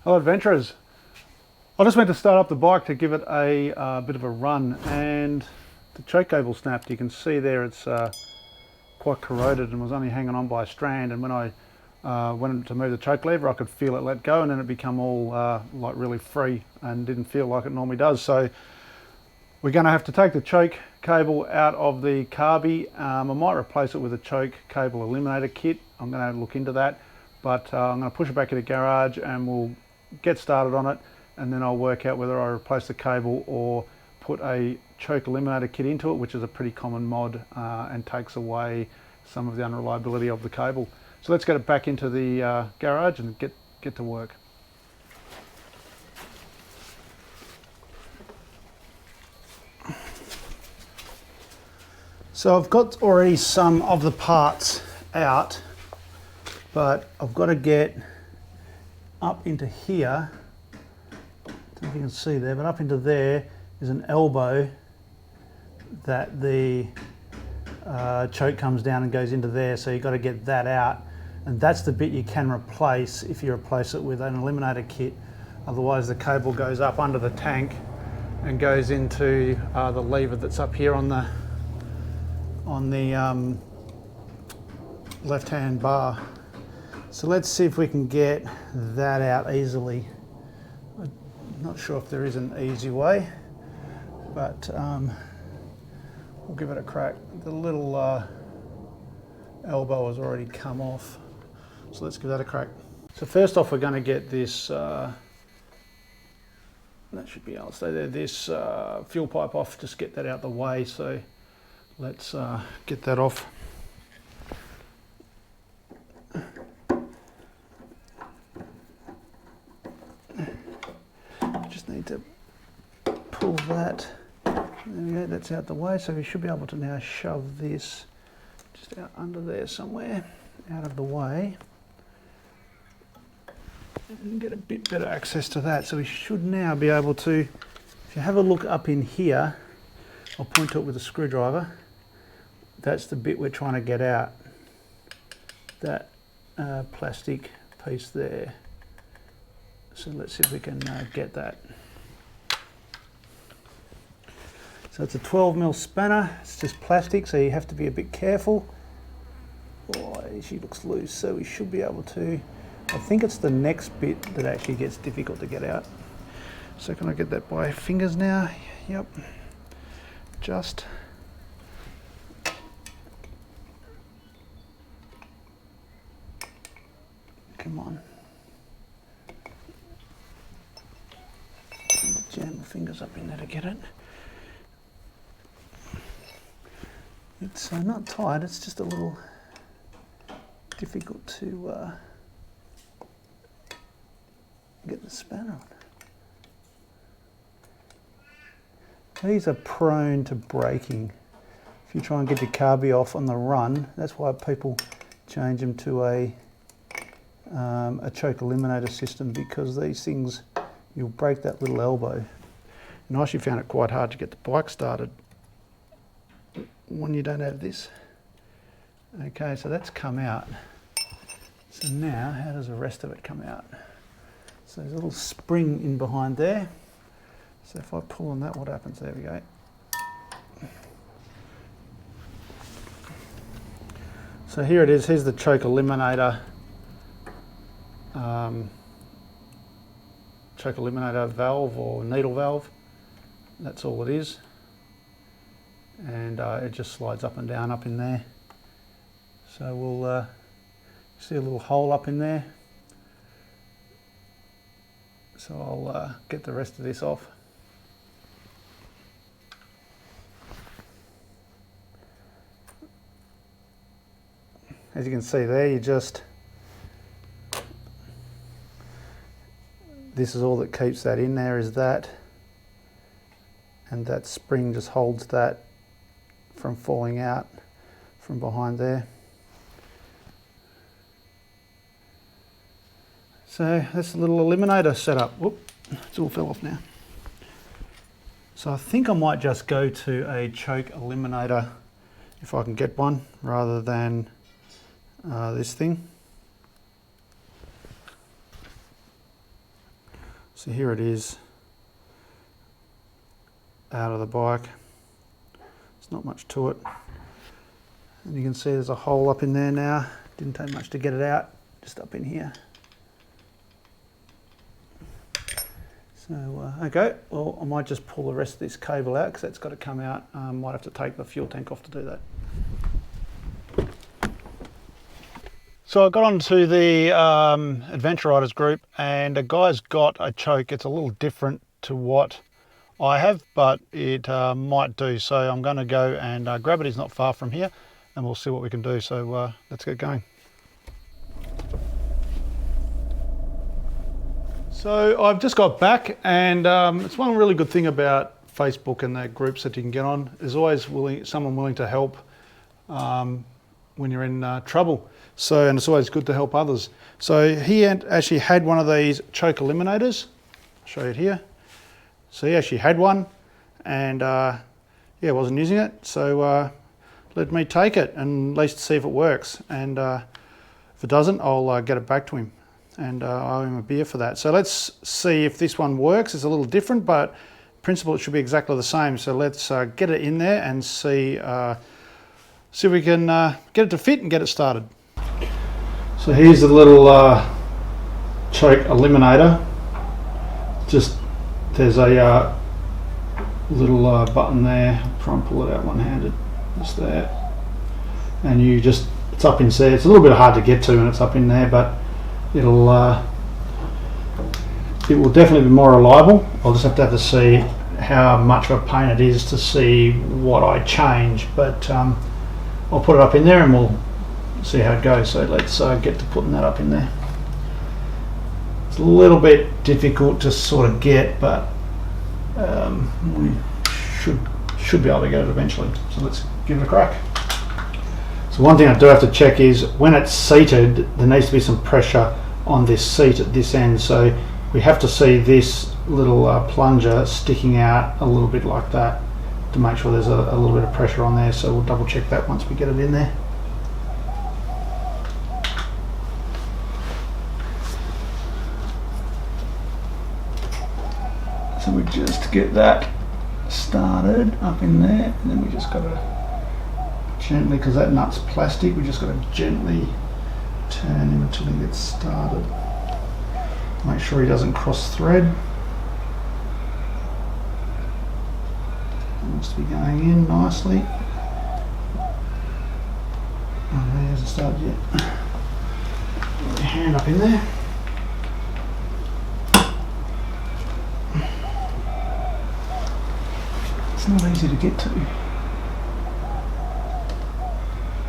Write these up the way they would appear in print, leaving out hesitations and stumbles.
Hello adventurers. I just went to start up the bike to give it a bit of a run, and the choke cable snapped. You can see there it's quite corroded and was only hanging on by a strand, and when I went to move the choke lever I could feel it let go, and then it become all like really free and didn't feel like it normally does. So we're going to have to take the choke cable out of the carby. I might replace it with a choke cable eliminator kit. I'm going to look into that, but I'm going to push it back in the garage and we'll get started on it, and then I'll work out whether I replace the cable or put a choke eliminator kit into it, which is a pretty common mod and takes away some of the unreliability of the cable. So let's get it back into the garage and get to work. So I've got already some of the parts out, but I've got to get up into here. I don't know if you can see there, but up into there is an elbow that the choke comes down and goes into there, so you've got to get that out, and that's the bit you can replace if you replace it with an eliminator kit. Otherwise the cable goes up under the tank and goes into the lever that's up here on the left hand bar. So let's see if we can get that out easily. I'm not sure if there is an easy way, but we'll give it a crack. The little elbow has already come off, so let's give that a crack. So first off we're going to get this, that should be able to stay there, this fuel pipe off, just get that out the way. So let's get that off. Just need to pull that. There we go, that's out the way. So we should be able to now shove this just out under there somewhere, out of the way, and get a bit better access to that. So we should now be able to, if you have a look up in here, I'll point to it with a screwdriver. That's the bit we're trying to get out, that plastic piece there. So let's see if we can get that. So it's a 12mm spanner, it's just plastic, so you have to be a bit careful. Oh, she looks loose, so we should be able to, I think it's the next bit that actually gets difficult to get out. So can I get that by fingers now? Yep, just. Come on. Jam my fingers up in there to get it. It's not tight, it's just a little difficult to get the spanner on. These are prone to breaking. If you try and get your carby off on the run, that's why people change them to a choke eliminator system, because these things, you'll break that little elbow. And I actually found it quite hard to get the bike started when you don't have this. Okay, so that's come out. So now, how does the rest of it come out? So there's a little spring in behind there. So if I pull on that, what happens? There we go. So here it is, here's the choke eliminator. Choke eliminator valve or needle valve. That's all it is. And it just slides up and down up in there. So we'll see a little hole up in there. So I'll get the rest of this off. As you can see there, this is all that keeps that in there, is that, and that spring just holds that from falling out from behind there. So that's a little eliminator setup. Whoop, it all fell off now. So I think I might just go to a choke eliminator if I can get one, rather than this thing. So here it is, out of the bike. There's not much to it. And you can see there's a hole up in there now. Didn't take much to get it out, just up in here. So, okay, well I might just pull the rest of this cable out because that's got to come out. Might have to take the fuel tank off to do that. So I got onto the Adventure Riders group, and a guy's got a choke. It's a little different to what I have, but it might do. So I'm going to go and grab it. He's not far from here, and we'll see what we can do. So let's get going. So I've just got back, and it's one really good thing about Facebook and the groups that you can get on. There's always someone willing to help when you're in trouble. So, and it's always good to help others. So he actually had one of these choke eliminators. I'll show you it here. So he actually had one, and yeah, wasn't using it. So let me take it and at least see if it works. And if it doesn't, I'll get it back to him, and I owe him a beer for that. So let's see if this one works. It's a little different, but in principle it should be exactly the same. So let's get it in there and see if we can get it to fit and get it started. So here's the little choke eliminator. Just there's a little button there. I'll try and pull it out one-handed. Just there, and you just, it's up in there. It's a little bit hard to get to when it's up in there, but it will definitely be more reliable. I'll just have to see how much of a pain it is to see what I change, but I'll put it up in there and we'll see how it goes. So let's get to putting that up in there. It's a little bit difficult to sort of get, but we should be able to get it eventually. So let's give it a crack. So one thing I do have to check is when it's seated, there needs to be some pressure on this seat at this end. So we have to see this little plunger sticking out a little bit like that to make sure there's a little bit of pressure on there. So we'll double check that once we get it in there. So we just get that started up in there, and then we just got to gently, because that nut's plastic, we just got to gently turn him until he gets started. Make sure he doesn't cross thread. It must be going in nicely. Oh, he hasn't started yet. Put your hand up in there. It's not easy to get to.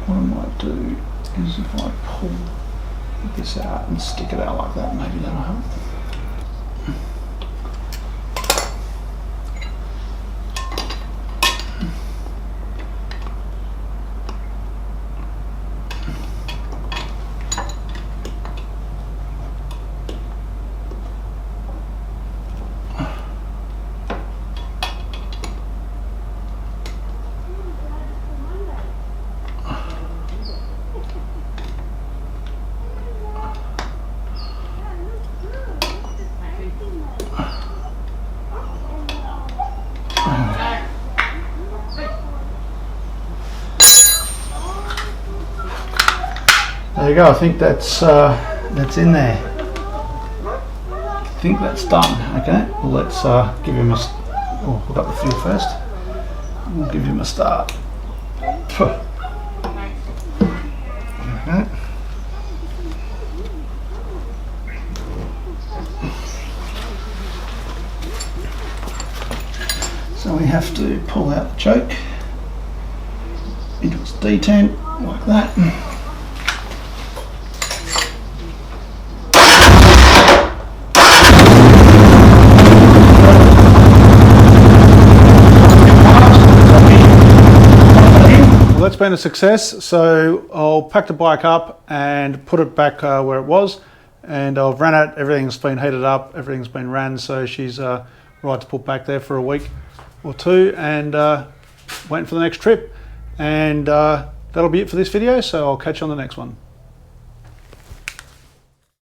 What I might do is if I pull this out and stick it out like that, maybe that'll help. There you go. I think that's in there. I think that's done. Okay, well, let's give him a. Oh, hook up the fuel first. We'll give him a start. Okay. So we have to pull out the choke into its detent like that. That's been a success, so I'll pack the bike up and put it back where it was, and I've ran it, everything's been heated up, everything's been ran, so she's right to put back there for a week or two, and waiting for the next trip. And that'll be it for this video, so I'll catch you on the next one.